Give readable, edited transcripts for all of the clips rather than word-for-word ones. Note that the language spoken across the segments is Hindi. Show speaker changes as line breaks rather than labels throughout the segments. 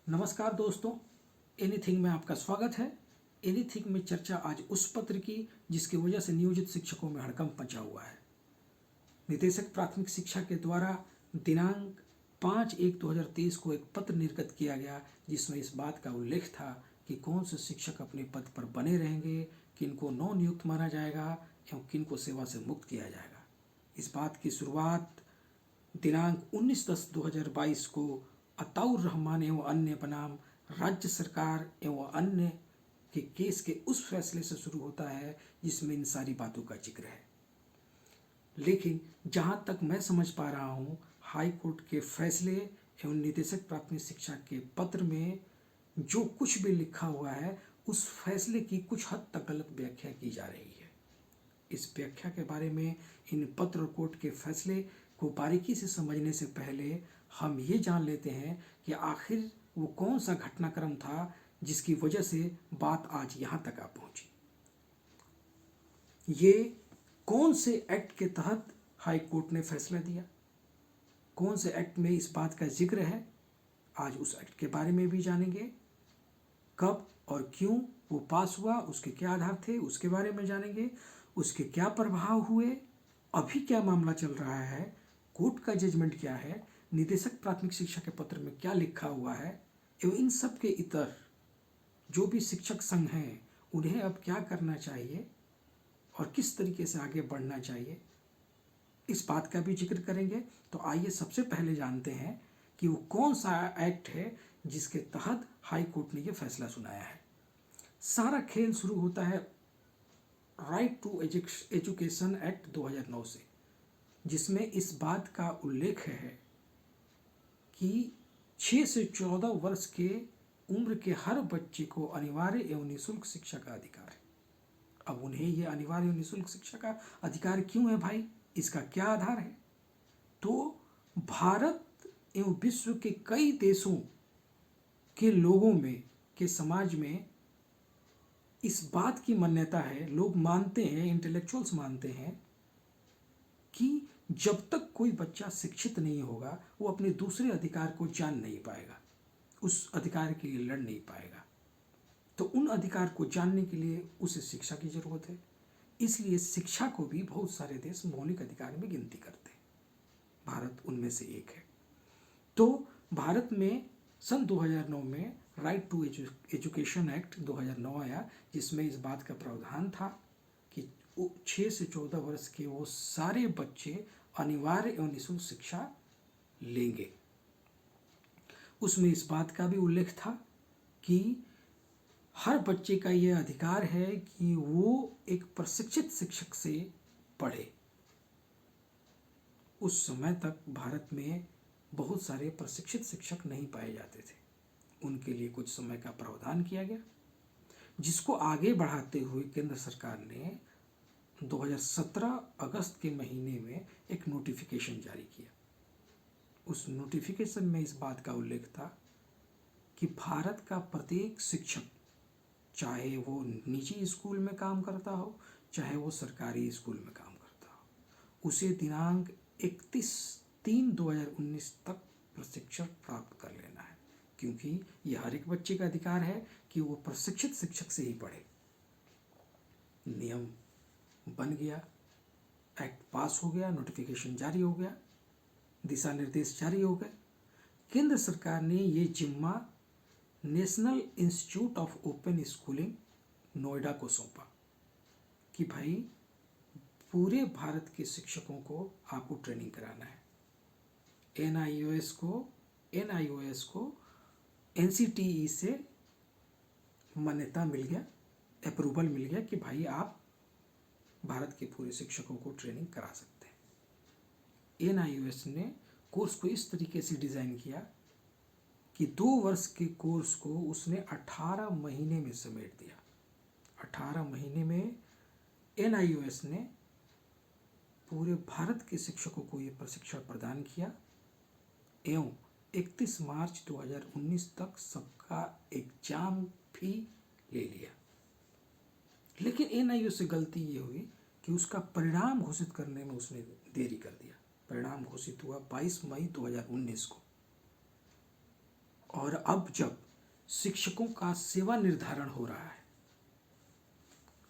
नमस्कार दोस्तों, एनीथिंग में आपका स्वागत है। एनीथिंग में चर्चा आज उस पत्र की जिसकी वजह से नियोजित शिक्षकों में हड़कंप मचा हुआ है। निदेशक प्राथमिक शिक्षा के द्वारा दिनांक 5/1/2023 को एक पत्र निर्गत किया गया जिसमें इस बात का उल्लेख था कि कौन से शिक्षक अपने पद पर बने रहेंगे, किनको नव नियुक्त माना जाएगा एवं किनको सेवा से मुक्त किया जाएगा। इस बात की शुरुआत दिनांक 19/10/2022 को अताउर रहमान एवं अन्य बनाम राज्य सरकार एवं अन्य के केस के उस फैसले से शुरू होता है जिसमें इन सारी बातों का जिक्र है। लेकिन जहाँ तक मैं समझ पा रहा हूँ, हाई कोर्ट के फैसले एवं निदेशक प्राथमिक शिक्षा के पत्र में जो कुछ भी लिखा हुआ है उस फैसले की कुछ हद तक गलत व्याख्या की जा रही है। इस व्याख्या के बारे में इन पत्र और कोर्ट के फैसले को बारीकी से समझने से पहले हम ये जान लेते हैं कि आखिर वो कौन सा घटनाक्रम था जिसकी वजह से बात आज यहाँ तक आ पहुँची। ये कौन से एक्ट के तहत हाई कोर्ट ने फैसला दिया, कौन से एक्ट में इस बात का जिक्र है, आज उस एक्ट के बारे में भी जानेंगे। कब और क्यों वो पास हुआ, उसके क्या आधार थे, उसके बारे में जानेंगे। उसके क्या प्रभाव हुए, अभी क्या मामला चल रहा है, कोर्ट का जजमेंट क्या है, निदेशक प्राथमिक शिक्षा के पत्र में क्या लिखा हुआ है एवं इन सब के इतर जो भी शिक्षक संघ हैं उन्हें अब क्या करना चाहिए और किस तरीके से आगे बढ़ना चाहिए, इस बात का भी जिक्र करेंगे। तो आइए सबसे पहले जानते हैं कि वो कौन सा एक्ट है जिसके तहत हाई कोर्ट ने ये फैसला सुनाया है। सारा खेल शुरू होता है राइट टू एजुकेशन एक्ट 2009 से, जिसमें इस बात का उल्लेख है कि 6 से 14 वर्ष के उम्र के हर बच्चे को अनिवार्य एवं निःशुल्क शिक्षा का अधिकार है। अब उन्हें यह अनिवार्य एवं निःशुल्क शिक्षा का अधिकार क्यों है भाई, इसका क्या आधार है? तो भारत एवं विश्व के कई देशों के लोगों में, के समाज में इस बात की मान्यता है, लोग मानते हैं, इंटेलेक्चुअल्स मानते हैं कि जब तक कोई बच्चा शिक्षित नहीं होगा वो अपने दूसरे अधिकार को जान नहीं पाएगा, उस अधिकार के लिए लड़ नहीं पाएगा। तो उन अधिकार को जानने के लिए उसे शिक्षा की जरूरत है। इसलिए शिक्षा को भी बहुत सारे देश मौलिक अधिकार में गिनती करते हैं, भारत उनमें से एक है। तो भारत में सन 2009 में राइट टू एजुकेशन एक्ट 2009 आया, जिसमें इस बात का प्रावधान था कि 6 से 14 वर्ष के वो सारे बच्चे अनिवार्य एवं निःशुल्क शिक्षा लेंगे। उसमें इस बात का भी उल्लेख था कि हर बच्चे का यह अधिकार है कि वो एक प्रशिक्षित शिक्षक से पढ़े। उस समय तक भारत में बहुत सारे प्रशिक्षित शिक्षक नहीं पाए जाते थे, उनके लिए कुछ समय का प्रावधान किया गया, जिसको आगे बढ़ाते हुए केंद्र सरकार ने 2017 अगस्त के महीने में एक नोटिफिकेशन जारी किया। उस नोटिफिकेशन में इस बात का उल्लेख था कि भारत का प्रत्येक शिक्षक, चाहे वो निजी स्कूल में काम करता हो चाहे वो सरकारी स्कूल में काम करता हो, उसे दिनांक 31/3/2019 तक प्रशिक्षण प्राप्त कर लेना है, क्योंकि यह हर एक बच्चे का अधिकार है कि वो प्रशिक्षित शिक्षक से ही पढ़े। नियम बन गया, एक्ट पास हो गया, नोटिफिकेशन जारी हो गया, दिशा निर्देश जारी हो गए। केंद्र सरकार ने ये जिम्मा national institute of open schooling Noida को सौंपा कि भाई पूरे भारत के शिक्षकों को आपको ट्रेनिंग कराना है। एनआईओएस को एनसीटीई से मान्यता मिल गया, अप्रूवल मिल गया कि भाई आप भारत के पूरे शिक्षकों को ट्रेनिंग करा सकते हैं। एनआईओएस ने कोर्स को इस तरीके से डिज़ाइन किया कि 2 वर्ष के कोर्स को उसने 18 महीने में समेट दिया। 18 महीने में एनआईओएस ने पूरे भारत के शिक्षकों को ये प्रशिक्षण प्रदान किया एवं 31 मार्च 2019 तक सबका एग्जाम भी ले लिया। लेकिन एनआईओएस से गलती ये हुई कि उसका परिणाम घोषित करने में उसने देरी कर दिया। परिणाम घोषित हुआ 22 मई 2019 को और अब जब शिक्षकों का सेवा निर्धारण हो रहा है,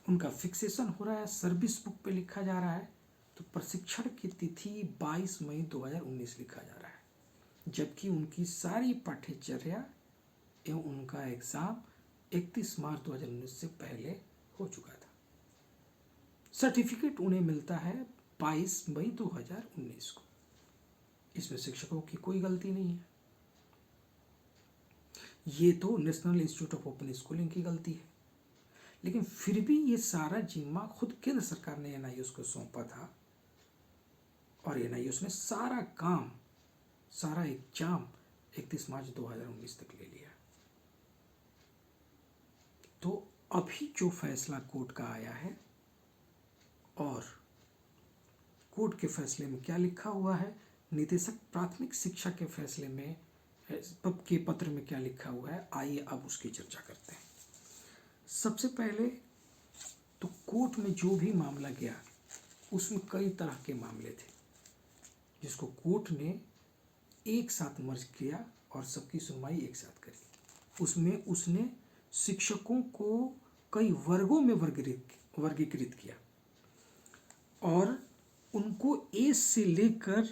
उनका फिक्सेशन हो रहा है, सर्विस बुक पे लिखा जा रहा है, तो प्रशिक्षण की तिथि 22 मई 2019 लिखा जा रहा है, जबकि उनकी सारी पाठ्यचर्या एवं उनका एग्ज़ाम 31 मार्च 2019 से पहले हो चुका था। सर्टिफिकेट उन्हें मिलता है 22 मई 2019 को। इसमें शिक्षकों की कोई गलती नहीं है। ये तो national institute of open schooling की गलती है, लेकिन फिर भी ये सारा जिम्मा खुद केंद्र सरकार ने एनआईओएस को सौंपा था और एनआईओएस ने सारा काम, सारा एग्जाम 31 मार्च 2019 तक ले लिया। तो अभी जो फैसला कोर्ट का आया है, और कोर्ट के फैसले में क्या लिखा हुआ है, निदेशक प्राथमिक शिक्षा के फैसले में के पत्र में क्या लिखा हुआ है, आइए अब उसकी चर्चा करते हैं। सबसे पहले तो कोर्ट में जो भी मामला गया उसमें कई तरह के मामले थे, जिसको कोर्ट ने एक साथ मर्ज किया और सबकी सुनवाई एक साथ करी। उसमें उसने शिक्षकों को कई वर्गों में वर्गीकृत किया और उनको ए से लेकर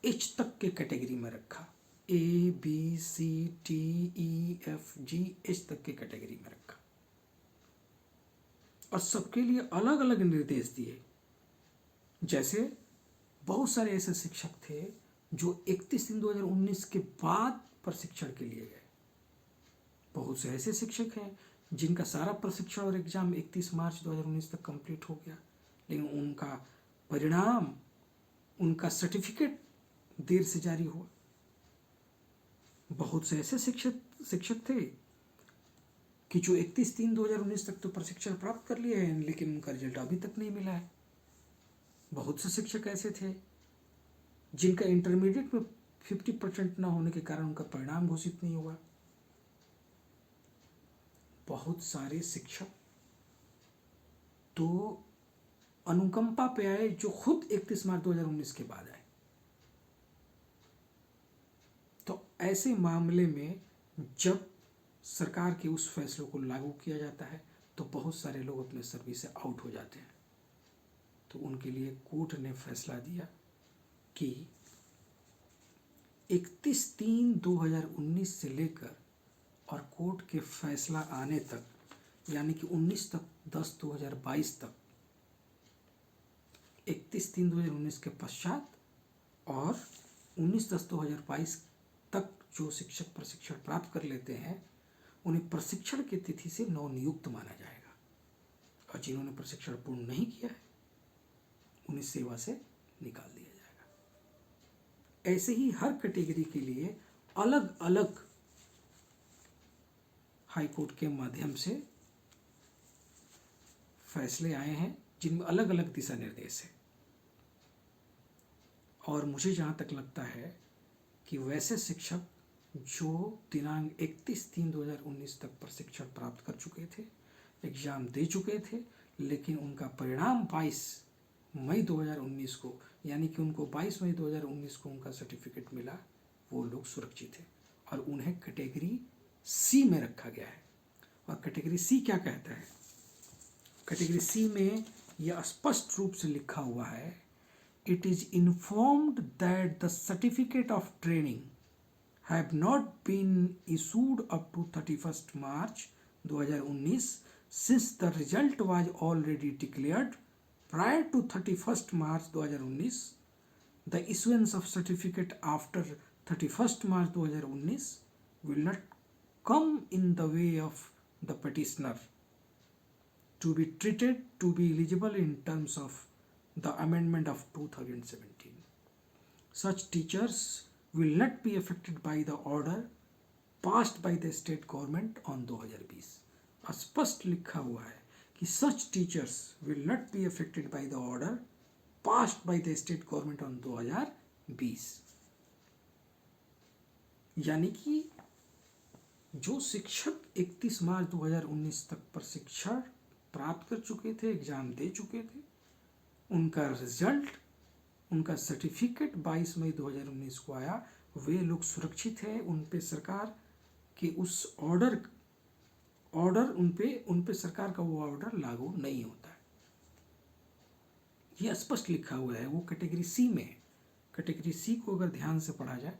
एच तक के कैटेगरी में रखा। A B C T E F G H तक के कैटेगरी में रखा और सबके लिए अलग अलग निर्देश दिए। जैसे बहुत सारे ऐसे शिक्षक थे जो 31/3/2019 के बाद प्रशिक्षण के लिए गए। बहुत से ऐसे शिक्षक हैं जिनका सारा प्रशिक्षण और एग्जाम 31 मार्च 2019 तक कंप्लीट हो गया, लेकिन उनका परिणाम, उनका सर्टिफिकेट देर से जारी हुआ। बहुत से ऐसे शिक्षक थे कि जो 31/3/2019 तक तो प्रशिक्षण प्राप्त कर लिए हैं, लेकिन उनका रिजल्ट अभी तक नहीं मिला है। बहुत से शिक्षक ऐसे थे जिनका इंटरमीडिएट में 50% ना होने के कारण उनका परिणाम घोषित नहीं हुआ। बहुत सारे शिक्षक तो अनुकंपा पे आए जो खुद 31 मार्च 2019 के बाद आए। तो ऐसे मामले में जब सरकार के उस फैसले को लागू किया जाता है तो बहुत सारे लोग अपने सर्विस से आउट हो जाते हैं। तो उनके लिए कोर्ट ने फैसला दिया कि 31/3/2019 से लेकर और कोर्ट के फैसला आने तक, यानी कि 19/10/2022 तक, 31/3/2019 के पश्चात और 19/10/2022 तक जो शिक्षक प्रशिक्षण प्राप्त कर लेते हैं उन्हें प्रशिक्षण की तिथि से नवनियुक्त माना जाएगा, और जिन्होंने प्रशिक्षण पूर्ण नहीं किया है उन्हें सेवा से निकाल दिया जाएगा। ऐसे ही हर कैटेगरी के लिए अलग अलग हाईकोर्ट के माध्यम से फैसले आए हैं जिनमें अलग अलग दिशा निर्देश है। और मुझे जहाँ तक लगता है कि वैसे शिक्षक जो दिनांक 31/3/2019 तक प्रशिक्षण प्राप्त कर चुके थे, एग्ज़ाम दे चुके थे, लेकिन उनका परिणाम 22 मई 2019 को, यानी कि उनको 22 मई 2019 को उनका सर्टिफिकेट मिला, वो लोग सुरक्षित हैं और उन्हें कैटेगरी सी में रखा गया है। और कैटेगरी सी क्या कहता है? कैटेगरी सी में यह स्पष्ट रूप से लिखा हुआ है, it is informed that the certificate of training have not been issued up to 31 March 2019 since the result was already declared prior to 31st March 2019. The issuance of certificate after 31st March 2019 will not come in the way of the petitioner to be treated to be eligible in terms of the amendment of 2017. Such teachers will not be affected by the order passed by the state government on 2020. स्पष्ट लिखा हुआ है कि such teachers will not be affected by the order passed by the state government on 2020. यानी कि जो शिक्षक 31 मार्च 2019 तक प्रशिक्षण प्राप्त कर चुके थे, एग्जाम दे चुके थे, उनका रिजल्ट, उनका सर्टिफिकेट 22 मई 2019 को आया, वे लोग सुरक्षित हैं, उन पे सरकार कि उस ऑर्डर उन पे सरकार का वो ऑर्डर लागू नहीं होता है। ये स्पष्ट लिखा हुआ है, वो कैटेगरी सी में है। कैटेगरी सी को अगर ध्यान से पढ़ा जाए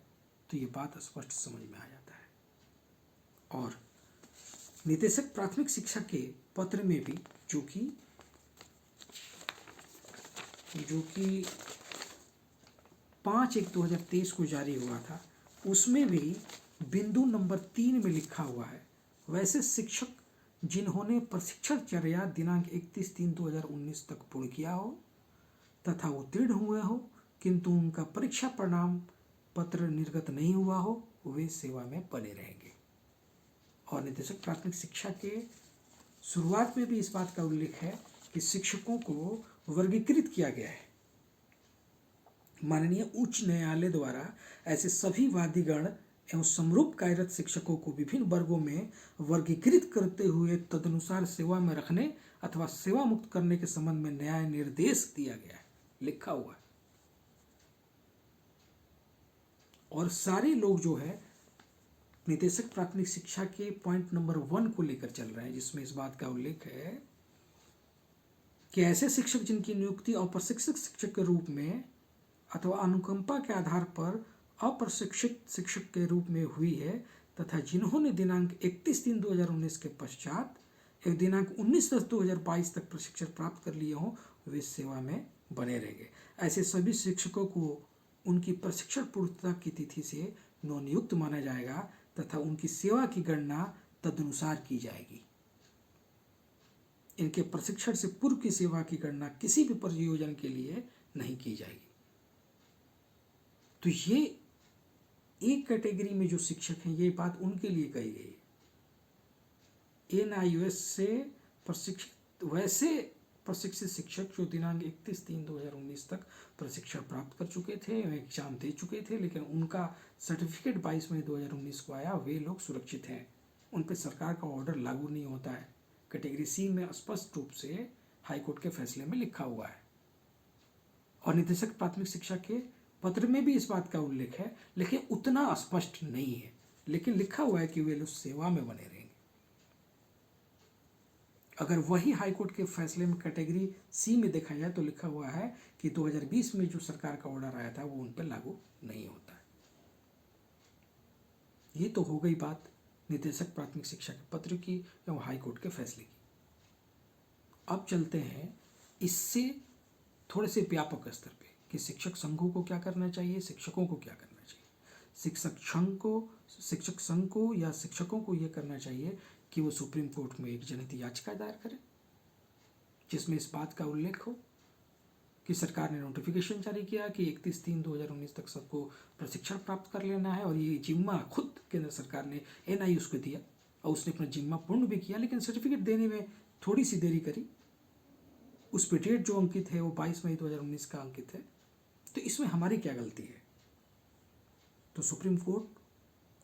तो ये बात स्पष्ट समझ में आ जाता है। और निदेशक प्राथमिक शिक्षा के पत्र में भी जो कि 5/1/2023 को जारी हुआ था, उसमें भी बिंदु नंबर 3 में लिखा हुआ है, वैसे शिक्षक जिन्होंने प्रशिक्षणचर्या दिनांक 31/3/2019 तक पूर्ण किया हो तथा उत्तीर्ण हुए हो किंतु उनका परीक्षा परिणाम पत्र निर्गत नहीं हुआ हो, वे सेवा में बने रहेंगे। और निदेशक प्राथमिक शिक्षा के शुरुआत में भी इस बात का उल्लेख है कि शिक्षकों को वर्गीकृत किया गया है। माननीय उच्च न्यायालय द्वारा ऐसे सभी वादीगण एवं समरूप कार्यरत शिक्षकों को विभिन्न वर्गों में वर्गीकृत करते हुए तदनुसार सेवा में रखने अथवा सेवा मुक्त करने के संबंध में न्याय निर्देश दिया गया है, लिखा हुआ है। और सारे लोग जो है निदेशक प्राथमिक शिक्षा के पॉइंट नंबर 1 को लेकर चल रहे हैं, जिसमें इस बात का उल्लेख है कि ऐसे शिक्षक जिनकी नियुक्ति अप्रशिक्षित शिक्षक के रूप में अथवा अनुकंपा के आधार पर अप्रशिक्षित शिक्षक के रूप में हुई है तथा जिन्होंने दिनांक 31/3/2019 के पश्चात एक दिनांक 19/10/2022 तक प्रशिक्षण प्राप्त कर लिए हों, वे सेवा में बने रहेंगे। ऐसे सभी शिक्षकों को उनकी प्रशिक्षण पूर्णता की तिथि से नवनियुक्त माना जाएगा तथा उनकी सेवा की गणना तदनुसार की जाएगी। इनके प्रशिक्षण से पूर्व की सेवा की गणना किसी भी परियोजना के लिए नहीं की जाएगी। तो ये एक कैटेगरी में जो शिक्षक हैं, ये बात उनके लिए कही गई है। NIOS से प्रशिक्षित वैसे प्रशिक्षित शिक्षक जो दिनांक 31/3/2019 तक प्रशिक्षण प्राप्त कर चुके थे, एग्जाम दे चुके थे, लेकिन उनका सर्टिफिकेट 22/मई/2019 को आया, वे लोग सुरक्षित हैं, उन पर सरकार का ऑर्डर लागू नहीं होता है। कैटेगरी सी में स्पष्ट रूप से हाईकोर्ट के फैसले में लिखा हुआ है। और निदेशक प्राथमिक शिक्षा के पत्र में भी इस बात का उल्लेख है, लेकिन उतना स्पष्ट नहीं है, लेकिन लिखा हुआ है कि वे लोग सेवा में बने रहेंगे। अगर वही हाईकोर्ट के फैसले में कैटेगरी सी में देखा जाए तो लिखा हुआ है कि 2020 में जो सरकार का ऑर्डर आया था वो उन पर लागू नहीं होता है। ये तो हो गई बात निदेशक प्राथमिक शिक्षा के पत्र की एवं हाईकोर्ट के फैसले की। अब चलते हैं इससे थोड़े से व्यापक स्तर पे कि शिक्षक संघों को क्या करना चाहिए, शिक्षकों को क्या करना चाहिए। शिक्षक संघ को या शिक्षकों को यह करना चाहिए कि वो सुप्रीम कोर्ट में एक जनहित याचिका दायर करें, जिसमें इस बात का उल्लेख हो कि सरकार ने नोटिफिकेशन जारी किया कि 31/3/2019 तक सबको प्रशिक्षण प्राप्त कर लेना है, और ये जिम्मा खुद केंद्र सरकार ने NIOS को दिया और उसने अपना जिम्मा पूर्ण भी किया, लेकिन सर्टिफिकेट देने में थोड़ी सी देरी करी। उस पर डेट जो अंकित है वो 22 मई 2019 का अंकित है। तो इसमें हमारी क्या गलती है? तो सुप्रीम कोर्ट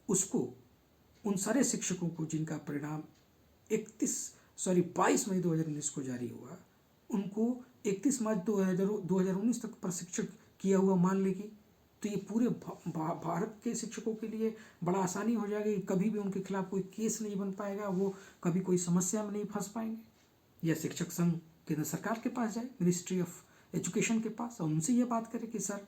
उसको उन सारे शिक्षकों को जिनका परिणाम 22 मई 2019 को जारी हुआ, उनको 31 मार्च 2019 तक प्रशिक्षण किया हुआ मान लेगी, तो ये पूरे भारत के शिक्षकों के लिए बड़ा आसानी हो जाएगी। कभी भी उनके खिलाफ कोई केस नहीं बन पाएगा, वो कभी कोई समस्या में नहीं फंस पाएंगे। या शिक्षक संघ केंद्र सरकार के पास जाए, मिनिस्ट्री ऑफ एजुकेशन के पास, और उनसे ये बात करे कि सर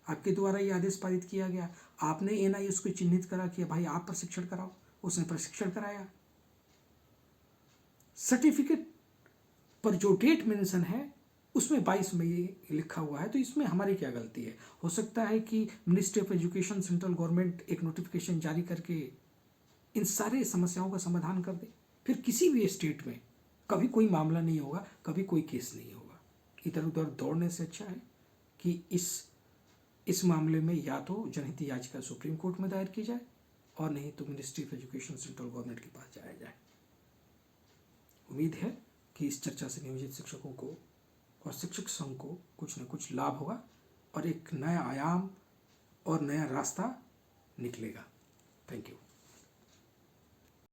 आपके द्वारा ये आदेश पारित किया गया, आपने NIOS को चिन्हित करा कि भाई आप प्रशिक्षण कराओ, उसने प्रशिक्षण कराया। सर्टिफिकेट पर जो डेट मेंशन है उसमें 22 मई लिखा हुआ है, तो इसमें हमारी क्या गलती है? हो सकता है कि ministry of education, central government एक नोटिफिकेशन जारी करके इन सारे समस्याओं का समाधान कर दे, फिर किसी भी स्टेट में कभी कोई मामला नहीं होगा, कभी कोई केस नहीं होगा। इधर उधर दौड़ने से अच्छा है कि इस मामले में या तो जनहित याचिका सुप्रीम कोर्ट में दायर की जाए, और नहीं तो ministry of education, central government के पास जाया जाए। उम्मीद है कि इस चर्चा से नियोजित शिक्षकों को और शिक्षक संघ को कुछ न कुछ लाभ होगा और एक नया आयाम और नया रास्ता निकलेगा। Thank you.